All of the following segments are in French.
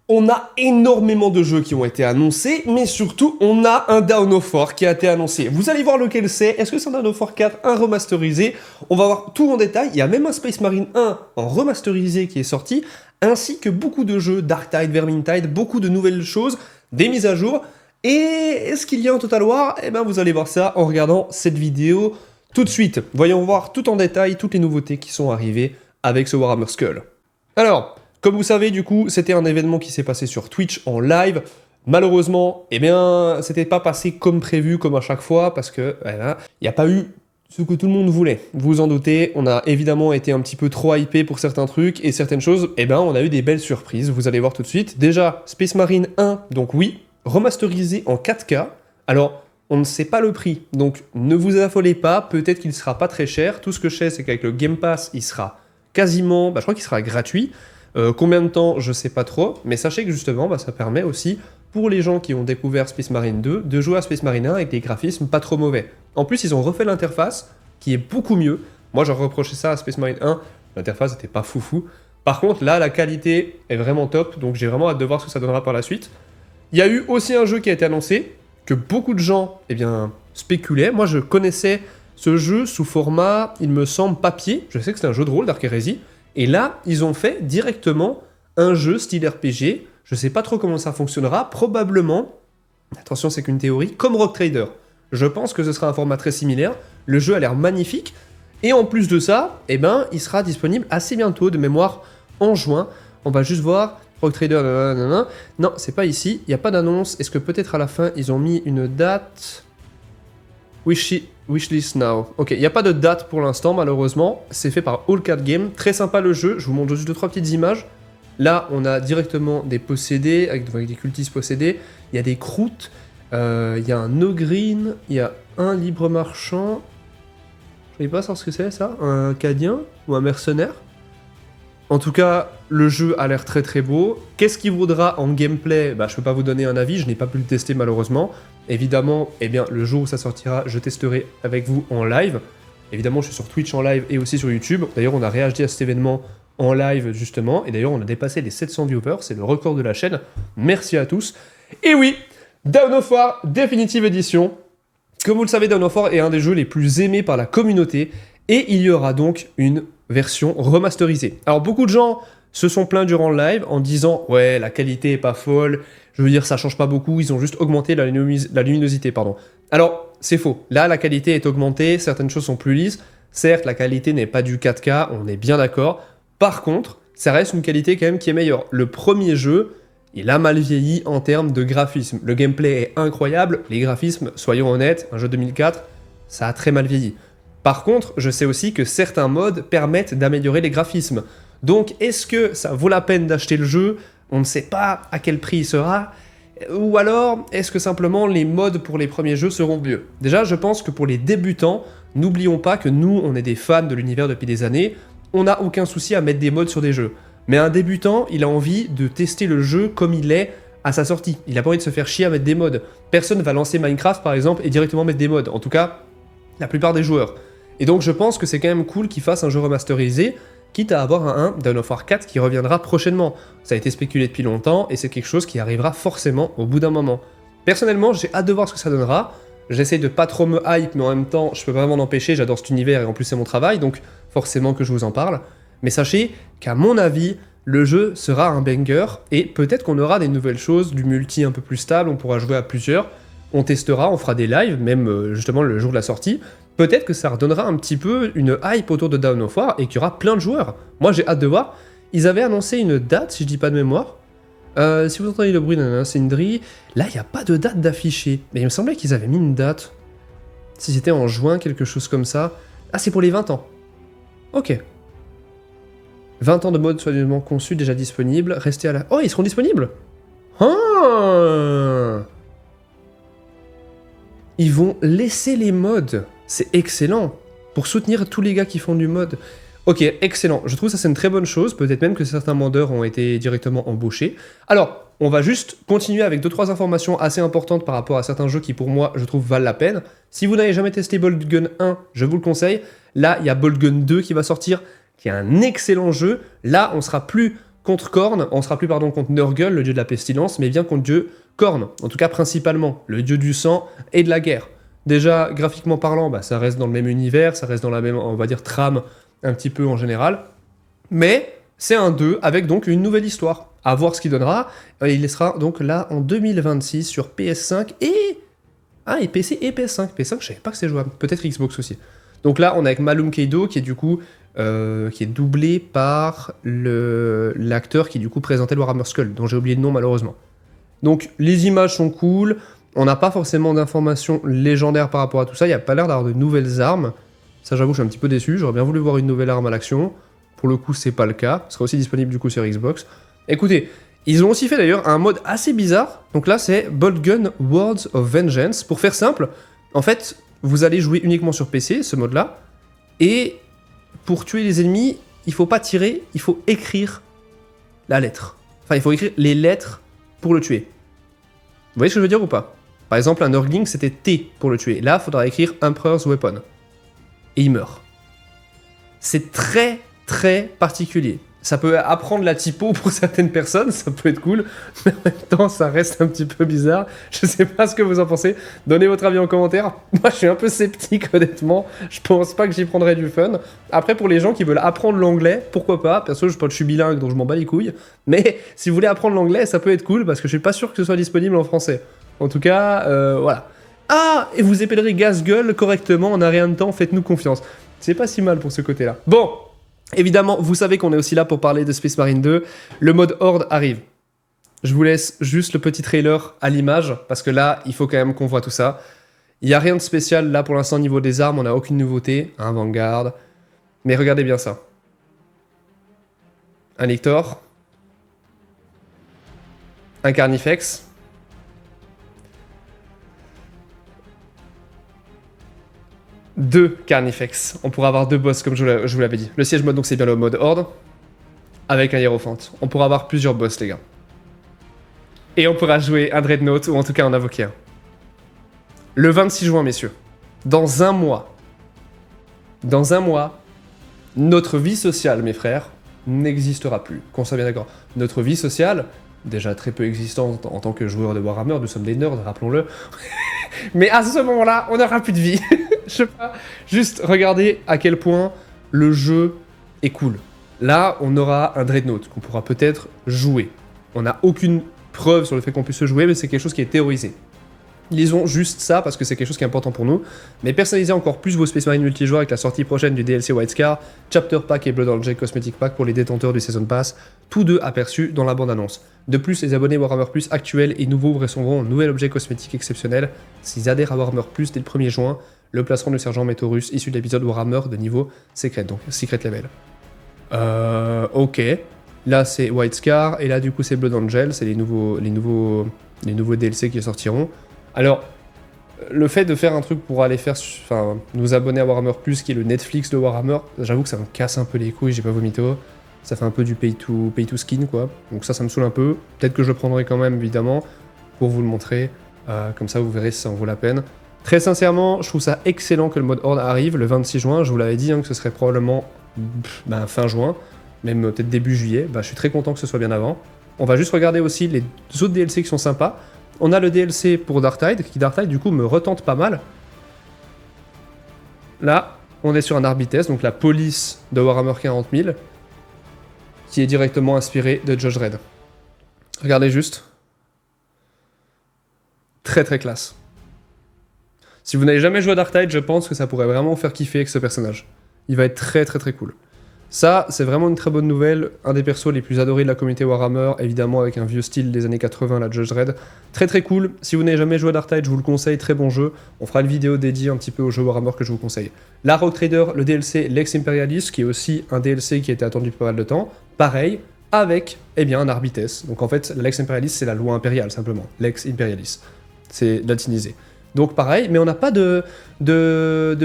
On a énormément de jeux qui ont été annoncés, mais surtout, on a un Dawn of War qui a été annoncé. Vous allez voir lequel c'est. Est-ce que c'est un Dawn of War 4, un remasterisé? On va voir tout en détail. Il y a même un Space Marine 1 en remasterisé qui est sorti, ainsi que beaucoup de jeux, Darktide, Vermintide, beaucoup de nouvelles choses, des mises à jour. Et est-ce qu'il y a un Total War? Eh bien, vous allez voir ça en regardant cette vidéo tout de suite. Voyons voir tout en détail toutes les nouveautés qui sont arrivées avec ce Warhammer Skull. Alors, comme vous savez, du coup, c'était un événement qui s'est passé sur Twitch en live. Malheureusement, eh bien, c'était pas passé comme prévu, comme à chaque fois, parce que, il n'y a pas eu ce que tout le monde voulait. Vous vous en doutez, on a évidemment été un petit peu trop hypé pour certains trucs, et certaines choses, eh bien, on a eu des belles surprises, vous allez voir tout de suite. Déjà, Space Marine 1, donc oui, remasterisé en 4K. Alors, on ne sait pas le prix, donc ne vous affolez pas, peut-être qu'il sera pas très cher. Tout ce que je sais, c'est qu'avec le Game Pass, il sera quasiment, je crois qu'il sera gratuit. Combien de temps, je sais pas trop, mais sachez que justement, ça permet aussi, pour les gens qui ont découvert Space Marine 2, de jouer à Space Marine 1 avec des graphismes pas trop mauvais. En plus, ils ont refait l'interface, qui est beaucoup mieux. Moi, j'aurais reproché ça à Space Marine 1, l'interface était pas foufou. Par contre, là, la qualité est vraiment top, donc j'ai vraiment hâte de voir ce que ça donnera par la suite. Il y a eu aussi un jeu qui a été annoncé, que beaucoup de gens, spéculaient. Moi, je connaissais ce jeu sous format, il me semble, papier. Je sais que c'est un jeu de rôle, Dark Heresy. Et là, ils ont fait directement un jeu style RPG. Je sais pas trop comment ça fonctionnera. Probablement, attention, c'est qu'une théorie, comme Rogue Trader. Je pense que ce sera un format très similaire. Le jeu a l'air magnifique. Et en plus de ça, il sera disponible assez bientôt, de mémoire, en juin. On va juste voir. Rogue Trader, nanana. Non, c'est pas ici. Il n'y a pas d'annonce. Est-ce que peut-être à la fin, ils ont mis une date? Wishlist now. Ok, il n'y a pas de date pour l'instant, malheureusement. C'est fait par All Cat Game. Très sympa le jeu. Je vous montre juste 2-3 petites images. Là, on a directement des possédés, avec des cultistes possédés. Il y a des croûtes. Il y a un no green. Il y a un libre marchand. Je ne sais pas ce que c'est, ça. Un cadien ou un mercenaire. En tout cas, le jeu a l'air très très beau. Qu'est-ce qu'il vaudra en gameplay? Je peux pas vous donner un avis, je n'ai pas pu le tester malheureusement. Évidemment, le jour où ça sortira, je testerai avec vous en live. Évidemment, je suis sur Twitch en live et aussi sur YouTube. D'ailleurs, on a réagi à cet événement en live justement. Et d'ailleurs, on a dépassé les 700 viewers, c'est le record de la chaîne. Merci à tous. Et oui, Dawn of War Definitive Edition. Comme vous le savez, Dawn of War est un des jeux les plus aimés par la communauté. Et il y aura donc une version remasterisée. Alors beaucoup de gens se sont plaints durant le live en disant « Ouais, la qualité est pas folle, je veux dire, ça change pas beaucoup, ils ont juste augmenté la luminosité, pardon. » Alors, c'est faux. Là, la qualité est augmentée, certaines choses sont plus lisses. Certes, la qualité n'est pas du 4K, on est bien d'accord. Par contre, ça reste une qualité quand même qui est meilleure. Le premier jeu, il a mal vieilli en termes de graphisme. Le gameplay est incroyable, les graphismes, soyons honnêtes, un jeu 2004, ça a très mal vieilli. Par contre, je sais aussi que certains modes permettent d'améliorer les graphismes. Donc, est-ce que ça vaut la peine d'acheter le jeu? On ne sait pas à quel prix il sera. Ou alors, est-ce que simplement les modes pour les premiers jeux seront mieux? Déjà, je pense que pour les débutants, n'oublions pas que nous, on est des fans de l'univers depuis des années. On n'a aucun souci à mettre des modes sur des jeux. Mais un débutant, il a envie de tester le jeu comme il est à sa sortie. Il a pas envie de se faire chier à mettre des modes. Personne ne va lancer Minecraft, par exemple, et directement mettre des modes. En tout cas, la plupart des joueurs. Et donc je pense que c'est quand même cool qu'ils fassent un jeu remasterisé, quitte à avoir un Dawn of War 4 qui reviendra prochainement. Ça a été spéculé depuis longtemps, et c'est quelque chose qui arrivera forcément au bout d'un moment. Personnellement, j'ai hâte de voir ce que ça donnera. J'essaie de pas trop me hype, mais en même temps, je peux pas m'en empêcher, j'adore cet univers, et en plus c'est mon travail, donc forcément que je vous en parle. Mais sachez qu'à mon avis, le jeu sera un banger, et peut-être qu'on aura des nouvelles choses, du multi un peu plus stable, on pourra jouer à plusieurs, on testera, on fera des lives, même justement le jour de la sortie. Peut-être que ça redonnera un petit peu une hype autour de Dawn of War et qu'il y aura plein de joueurs. Moi, j'ai hâte de voir. Ils avaient annoncé une date, si je dis pas de mémoire. Si vous entendez le bruit d'un incendie, là, il n'y a pas de date d'affiché. Mais il me semblait qu'ils avaient mis une date. Si c'était en juin, quelque chose comme ça. Ah, c'est pour les 20 ans. Ok. 20 ans de mode soigneusement conçu, déjà disponible. Restez à la... Oh, ils seront disponibles. Ah, ils vont laisser les mods. C'est excellent. Pour soutenir tous les gars qui font du mod. Ok, excellent. Je trouve ça c'est une très bonne chose. Peut-être même que certains modeurs ont été directement embauchés. Alors, on va juste continuer avec 2-3 informations assez importantes par rapport à certains jeux qui, pour moi, je trouve valent la peine. Si vous n'avez jamais testé Bolt Gun 1, je vous le conseille. Là, il y a Bolt Gun 2 qui va sortir, qui est un excellent jeu. Là, on sera plus contre Khorne, on sera plus pardon contre Nurgle, le dieu de la pestilence, mais bien contre dieu Khorne, en tout cas principalement, le dieu du sang et de la guerre. Déjà, graphiquement parlant, bah, ça reste dans le même univers, ça reste dans la même, on va dire, trame un petit peu en général, mais c'est un 2 avec donc une nouvelle histoire. À voir ce qu'il donnera. Il sera donc là en 2026 sur PS5 et... Ah, et PC et PS5. PS5, je savais pas que c'est jouable. Peut-être Xbox aussi. Donc là, on est avec Malum Keido, qui est du coup... qui est doublé par l'acteur qui du coup présentait le Warhammer Skull, dont j'ai oublié le nom malheureusement. Donc les images sont cool, on n'a pas forcément d'informations légendaires par rapport à tout ça, il n'y a pas l'air d'avoir de nouvelles armes. Ça j'avoue, je suis un petit peu déçu, j'aurais bien voulu voir une nouvelle arme à l'action. Pour le coup, c'est pas le cas, ce sera aussi disponible du coup sur Xbox. Écoutez, ils ont aussi fait d'ailleurs un mode assez bizarre, donc là c'est Boltgun Words of Vengeance. Pour faire simple, en fait, vous allez jouer uniquement sur PC, ce mode-là, et pour tuer les ennemis, il faut pas tirer, il faut écrire la lettre. Enfin, il faut écrire les lettres pour le tuer. Vous voyez ce que je veux dire ou pas? Par exemple, un Nurgling, c'était T pour le tuer. Là, il faudra écrire Emperor's Weapon. Et il meurt. C'est très, très particulier. Ça peut apprendre la typo pour certaines personnes, ça peut être cool, mais en même temps, ça reste un petit peu bizarre. Je sais pas ce que vous en pensez. Donnez votre avis en commentaire. Moi, je suis un peu sceptique, honnêtement. Je pense pas que j'y prendrais du fun. Après, pour les gens qui veulent apprendre l'anglais, pourquoi pas. Perso, je suis bilingue, donc je m'en bats les couilles. Mais si vous voulez apprendre l'anglais, ça peut être cool, parce que je suis pas sûr que ce soit disponible en français. En tout cas, voilà. Ah, et vous épellerez Gasgull correctement en un rien de temps, faites-nous confiance. C'est pas si mal pour ce côté-là. Bon, évidemment, vous savez qu'on est aussi là pour parler de Space Marine 2. Le mode Horde arrive. Je vous laisse juste le petit trailer à l'image, parce que là, il faut quand même qu'on voit tout ça. Il n'y a rien de spécial là pour l'instant au niveau des armes, on n'a aucune nouveauté. Un Vanguard. Mais regardez bien ça. Un Lictor. Un Carnifex. Deux Carnifex. On pourra avoir deux boss comme je vous l'avais dit. Le siège mode donc c'est bien le mode Horde. Avec un Hierophant. On pourra avoir plusieurs boss les gars. Et on pourra jouer un Dreadnought ou en tout cas en invoquer un. Le 26 juin messieurs. Dans un mois. Dans un mois. Notre vie sociale mes frères n'existera plus. Qu'on soit bien d'accord. Notre vie sociale, déjà très peu existante en tant que joueur de Warhammer, nous sommes des nerds, rappelons-le. Mais à ce moment-là, on n'aura plus de vie. Je sais pas. Juste regardez à quel point le jeu est cool. Là, on aura un Dreadnought qu'on pourra peut-être jouer. On n'a aucune preuve sur le fait qu'on puisse se jouer, mais c'est quelque chose qui est théorisé. Lisons juste ça parce que c'est quelque chose qui est important pour nous. Mais personnalisez encore plus vos Space Marine multijoueurs avec la sortie prochaine du DLC White Scar, Chapter Pack et Blood Angel Cosmetic Pack pour les détenteurs du Season Pass, tous deux aperçus dans la bande-annonce. De plus, les abonnés Warhammer Plus actuels et nouveaux recevront un nouvel objet cosmétique exceptionnel. S'ils adhèrent à Warhammer Plus dès le 1er juin, le placeront du sergent Métaurus issu de l'épisode Warhammer de niveau secret, donc secret level. Ok. Là c'est White Scar et là du coup c'est Blood Angel, c'est les nouveaux DLC qui sortiront. Alors, le fait de faire un truc pour aller nous abonner à Warhammer Plus, qui est le Netflix de Warhammer, j'avoue que ça me casse un peu les couilles, j'ai pas vomi mytho. Ça fait un peu du pay to skin, quoi. Donc ça me saoule un peu. Peut-être que je le prendrai quand même, évidemment, pour vous le montrer. Comme ça, vous verrez si ça en vaut la peine. Très sincèrement, je trouve ça excellent que le mode Horde arrive le 26 juin. Je vous l'avais dit que ce serait probablement fin juin, même peut-être début juillet. Je suis très content que ce soit bien avant. On va juste regarder aussi les autres DLC qui sont sympas. On a le DLC pour Darktide, qui Darktide du coup me retente pas mal. Là, on est sur un Arbites, donc la police de Warhammer 40 000, qui est directement inspiré de Judge Dredd. Regardez juste. Très très classe. Si vous n'avez jamais joué à Darktide, je pense que ça pourrait vraiment vous faire kiffer avec ce personnage. Il va être très très très cool. Ça, c'est vraiment une très bonne nouvelle. Un des persos les plus adorés de la communauté Warhammer, évidemment avec un vieux style des années 80, la Judge Dredd. Très très cool. Si vous n'avez jamais joué à Darktide, je vous le conseille, très bon jeu. On fera une vidéo dédiée un petit peu au jeu Warhammer que je vous conseille. La Rogue Trader, le DLC Lex Imperialis, qui est aussi un DLC qui a été attendu pas mal de temps. Pareil, avec un Arbites. Donc en fait, la Lex Imperialis, c'est la loi impériale, simplement. Lex Imperialis. C'est latinisé. Donc pareil, mais on n'a pas de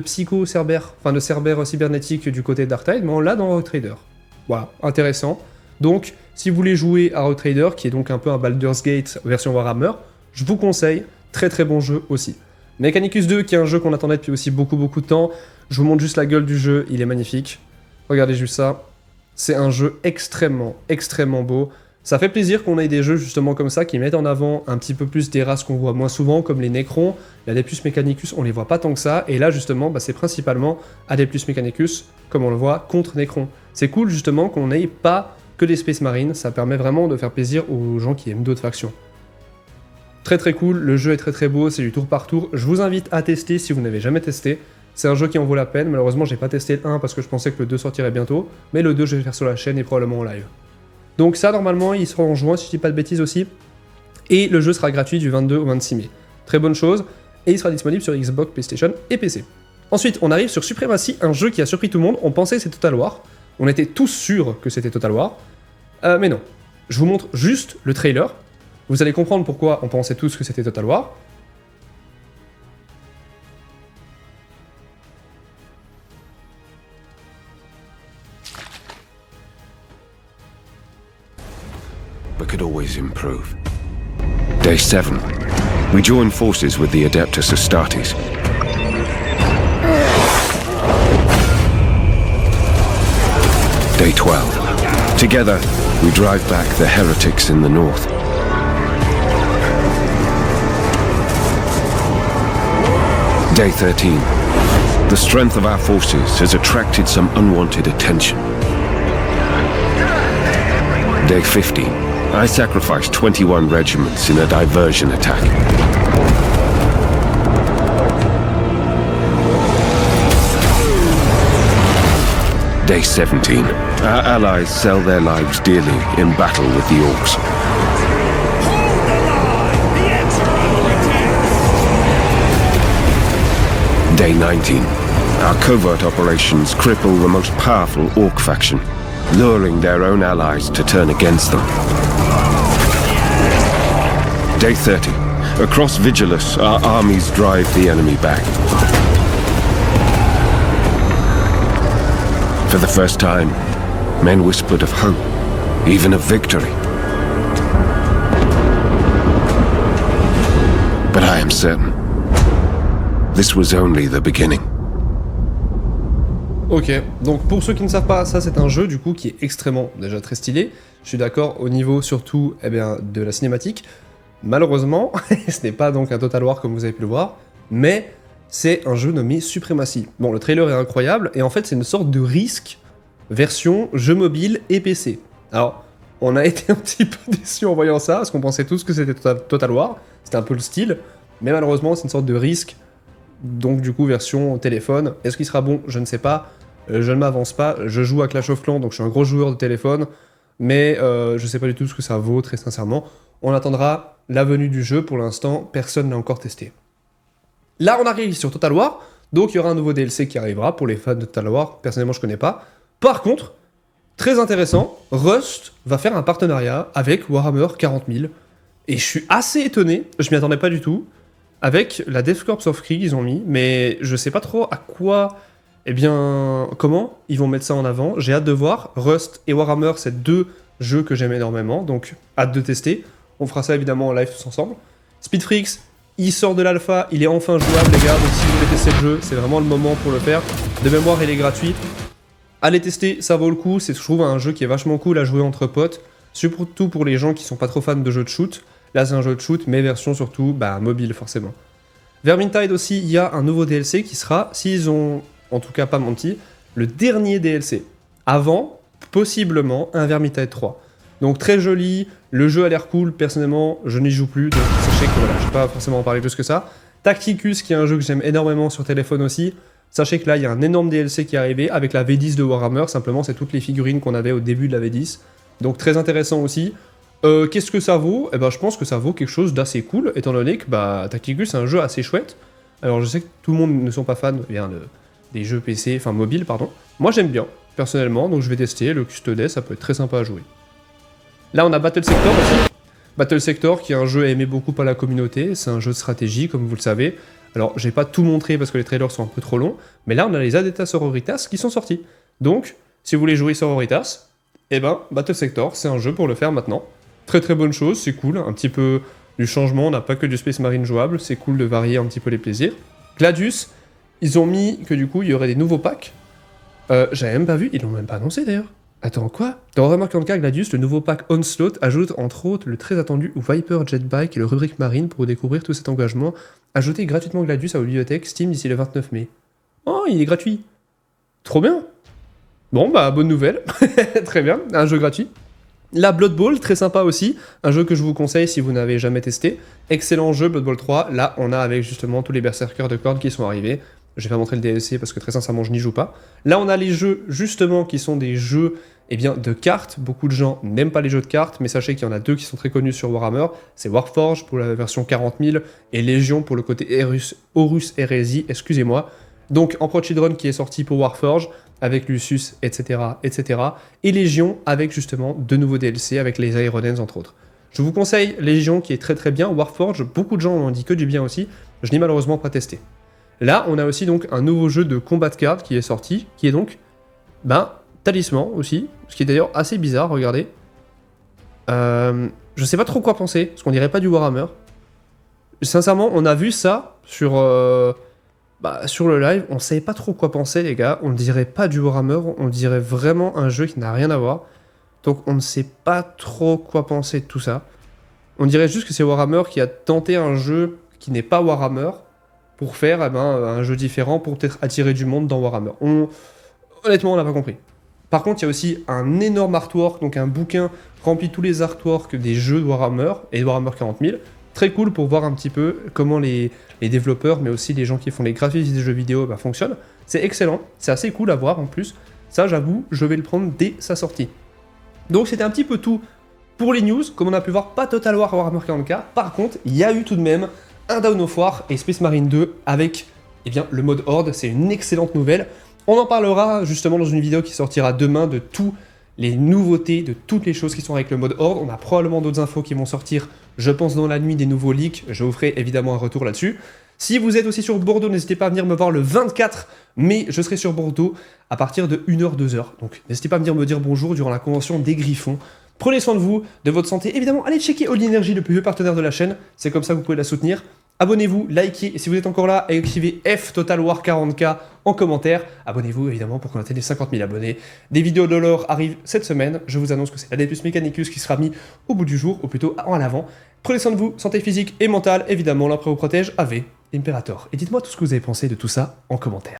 psycho-cerbère, de cerbère cybernétique du côté de Darktide, mais on l'a dans Rogue Trader. Voilà, intéressant. Donc, si vous voulez jouer à Rogue Trader, qui est donc un peu un Baldur's Gate version Warhammer, je vous conseille, très très bon jeu aussi. Mechanicus 2, qui est un jeu qu'on attendait depuis aussi beaucoup de temps, je vous montre juste la gueule du jeu, il est magnifique. Regardez juste ça. C'est un jeu extrêmement, extrêmement beau. Ça fait plaisir qu'on ait des jeux justement comme ça qui mettent en avant un petit peu plus des races qu'on voit moins souvent, comme les Necrons, l'Adeptus Mechanicus, on les voit pas tant que ça, et là justement, c'est principalement Adeptus Mechanicus, comme on le voit, contre Necron. C'est cool justement qu'on n'ait pas que des Space Marines, ça permet vraiment de faire plaisir aux gens qui aiment d'autres factions. Très très cool, le jeu est très très beau, c'est du tour par tour, je vous invite à tester si vous n'avez jamais testé. C'est un jeu qui en vaut la peine, malheureusement j'ai pas testé le 1 parce que je pensais que le 2 sortirait bientôt, mais le 2 je vais le faire sur la chaîne et probablement en live. Donc ça normalement il sera en juin si je dis pas de bêtises aussi, et le jeu sera gratuit du 22 au 26 mai. Très bonne chose, et il sera disponible sur Xbox, PlayStation et PC. Ensuite on arrive sur Supremacy, un jeu qui a surpris tout le monde, on pensait que c'était Total War, on était tous sûrs que c'était Total War, mais non. Je vous montre juste le trailer, vous allez comprendre pourquoi on pensait tous que c'était Total War. But could always improve. Day 7. We join forces with the Adeptus Astartes. Day 12. Together, we drive back the heretics in the north. Day 13. The strength of our forces has attracted some unwanted attention. Day 15. I sacrificed 21 regiments in a diversion attack. Day 17. Our allies sell their lives dearly in battle with the Orcs. Day 19. Our covert operations cripple the most powerful Orc faction, luring their own allies to turn against them. Day 30. Across Vigilus, our armies drive the enemy back. For the first time, men whispered of hope, even of victory. But I am certain, this was only the beginning. Ok, donc pour ceux qui ne savent pas, ça c'est un jeu du coup qui est extrêmement déjà très stylé. Je suis d'accord au niveau surtout de la cinématique. Malheureusement, ce n'est pas donc un Total War comme vous avez pu le voir, mais c'est un jeu nommé Supremacy. Bon, le trailer est incroyable, et en fait c'est une sorte de Risk version jeu mobile et PC. Alors, on a été un petit peu déçus en voyant ça, parce qu'on pensait tous que c'était Total War, c'était un peu le style, mais malheureusement c'est une sorte de Risk, donc du coup version téléphone. Est-ce qu'il sera bon? Je ne sais pas, je ne m'avance pas, je joue à Clash of Clans, donc je suis un gros joueur de téléphone, mais je sais pas du tout ce que ça vaut, très sincèrement. On attendra la venue du jeu, pour l'instant, personne n'a encore testé. Là, on arrive sur Total War, donc il y aura un nouveau DLC qui arrivera pour les fans de Total War, personnellement je connais pas. Par contre, très intéressant, Rust va faire un partenariat avec Warhammer 40 000, et je suis assez étonné, je m'y attendais pas du tout, avec la Death Corps of Krieg ils ont mis, mais je sais pas trop à quoi, comment ils vont mettre ça en avant, j'ai hâte de voir. Rust et Warhammer, c'est deux jeux que j'aime énormément, donc hâte de tester. On fera ça évidemment en live tous ensemble. Speedfreaks, il sort de l'alpha, il est enfin jouable les gars, donc si vous voulez tester le jeu, c'est vraiment le moment pour le faire. De mémoire, il est gratuit. Allez tester, ça vaut le coup, c'est je trouve un jeu qui est vachement cool à jouer entre potes, surtout pour les gens qui sont pas trop fans de jeux de shoot. Là c'est un jeu de shoot, mais version surtout mobile forcément. Vermintide aussi, il y a un nouveau DLC qui sera, s'ils ont en tout cas pas menti, le dernier DLC. Avant, possiblement, un Vermintide 3. Donc très joli, le jeu a l'air cool, personnellement je n'y joue plus, donc sachez que voilà, je vais pas forcément en parler plus que ça. Tacticus qui est un jeu que j'aime énormément sur téléphone aussi, sachez que là il y a un énorme DLC qui est arrivé avec la V10 de Warhammer, simplement c'est toutes les figurines qu'on avait au début de la V10, donc très intéressant aussi. Qu'est-ce que ça vaut? Je pense que ça vaut quelque chose d'assez cool, étant donné que Tacticus c'est un jeu assez chouette. Alors je sais que tout le monde ne sont pas fans des jeux PC, enfin mobile pardon, moi j'aime bien, personnellement, donc je vais tester, le Custodes ça peut être très sympa à jouer. Là, on a Battle Sector aussi. Battle Sector, qui est un jeu aimé beaucoup par la communauté. C'est un jeu de stratégie, comme vous le savez. Alors, j'ai pas tout montré parce que les trailers sont un peu trop longs. Mais là, on a les Adeptus Sororitas qui sont sortis. Donc, si vous voulez jouer Sororitas, Battle Sector, c'est un jeu pour le faire maintenant. Très très bonne chose, c'est cool. Un petit peu du changement, on n'a pas que du Space Marine jouable. C'est cool de varier un petit peu les plaisirs. Gladius, ils ont mis que du coup, il y aurait des nouveaux packs. J'avais même pas vu, ils l'ont même pas annoncé d'ailleurs. Attends, quoi? Dans Warhammer 40K Gladius, le nouveau pack Onslaught ajoute entre autres le très attendu Viper Jetbike et le rubrique marine pour découvrir tout cet engagement. Ajoutez gratuitement Gladius à vos bibliothèques Steam d'ici le 29 mai. Oh, il est gratuit. Trop bien. Bon, bah, bonne nouvelle. Très bien, un jeu gratuit. La Blood Bowl, très sympa aussi, un jeu que je vous conseille si vous n'avez jamais testé. Excellent jeu, Blood Bowl 3. Là, on a avec justement tous les berserkers de Khorne qui sont arrivés. Je vais pas montrer le DLC parce que très sincèrement, je n'y joue pas. Là, on a les jeux justement qui sont des jeux de cartes. Beaucoup de gens n'aiment pas les jeux de cartes, mais sachez qu'il y en a deux qui sont très connus sur Warhammer. C'est Warforged pour la version 40 000 et Légion pour le côté Horus Heresy, excusez-moi. Donc, Emperor Children qui est sorti pour Warforged, avec Lucius, etc., etc. Et Légion avec justement de nouveaux DLC, avec les Ironens entre autres. Je vous conseille Légion qui est très très bien, Warforged, beaucoup de gens n'ont dit que du bien aussi, je n'ai malheureusement pas testé. Là, on a aussi donc un nouveau jeu de combat de cartes qui est sorti, qui est donc, Talisman aussi, ce qui est d'ailleurs assez bizarre, regardez. Je sais pas trop quoi penser, parce qu'on dirait pas du Warhammer. Sincèrement, on a vu ça sur le live, on savait pas trop quoi penser les gars, on dirait pas du Warhammer, on dirait vraiment un jeu qui n'a rien à voir. Donc on ne sait pas trop quoi penser de tout ça. On dirait juste que c'est Warhammer qui a tenté un jeu qui n'est pas Warhammer pour faire un jeu différent, pour peut-être attirer du monde dans Warhammer. Honnêtement, on n'a pas compris. Par contre, il y a aussi un énorme artwork, donc un bouquin rempli de tous les artworks des jeux de Warhammer et de Warhammer 40 000. Très cool pour voir un petit peu comment les développeurs, mais aussi les gens qui font les graphismes des jeux vidéo fonctionnent. C'est excellent, c'est assez cool à voir en plus. Ça, j'avoue, je vais le prendre dès sa sortie. Donc c'était un petit peu tout pour les news. Comme on a pu voir, pas Total War Warhammer 40K. Par contre, il y a eu tout de même un Dawn of War et Space Marine 2 avec le mode Horde. C'est une excellente nouvelle. On en parlera justement dans une vidéo qui sortira demain de toutes les nouveautés, de toutes les choses qui sont avec le mode Horde. On a probablement d'autres infos qui vont sortir, je pense, dans la nuit, des nouveaux leaks. Je vous ferai évidemment un retour là-dessus. Si vous êtes aussi sur Bordeaux, n'hésitez pas à venir me voir le 24 mai. Je serai sur Bordeaux à partir de 1h, 2h. Donc n'hésitez pas à venir me dire bonjour durant la convention des Griffons. Prenez soin de vous, de votre santé. Évidemment, allez checker All Energy, le plus vieux partenaire de la chaîne. C'est comme ça que vous pouvez la soutenir. Abonnez-vous, likez, et si vous êtes encore là, écrivez F Total War 40K en commentaire. Abonnez-vous évidemment pour qu'on atteigne les 50 000 abonnés. Des vidéos de lore arrivent cette semaine. Je vous annonce que c'est l'Adeptus Mechanicus qui sera mis au bout du jour, ou plutôt en avant. Prenez soin de vous, santé physique et mentale. Évidemment, l'empereur vous protège. Ave Imperator. Et dites-moi tout ce que vous avez pensé de tout ça en commentaire.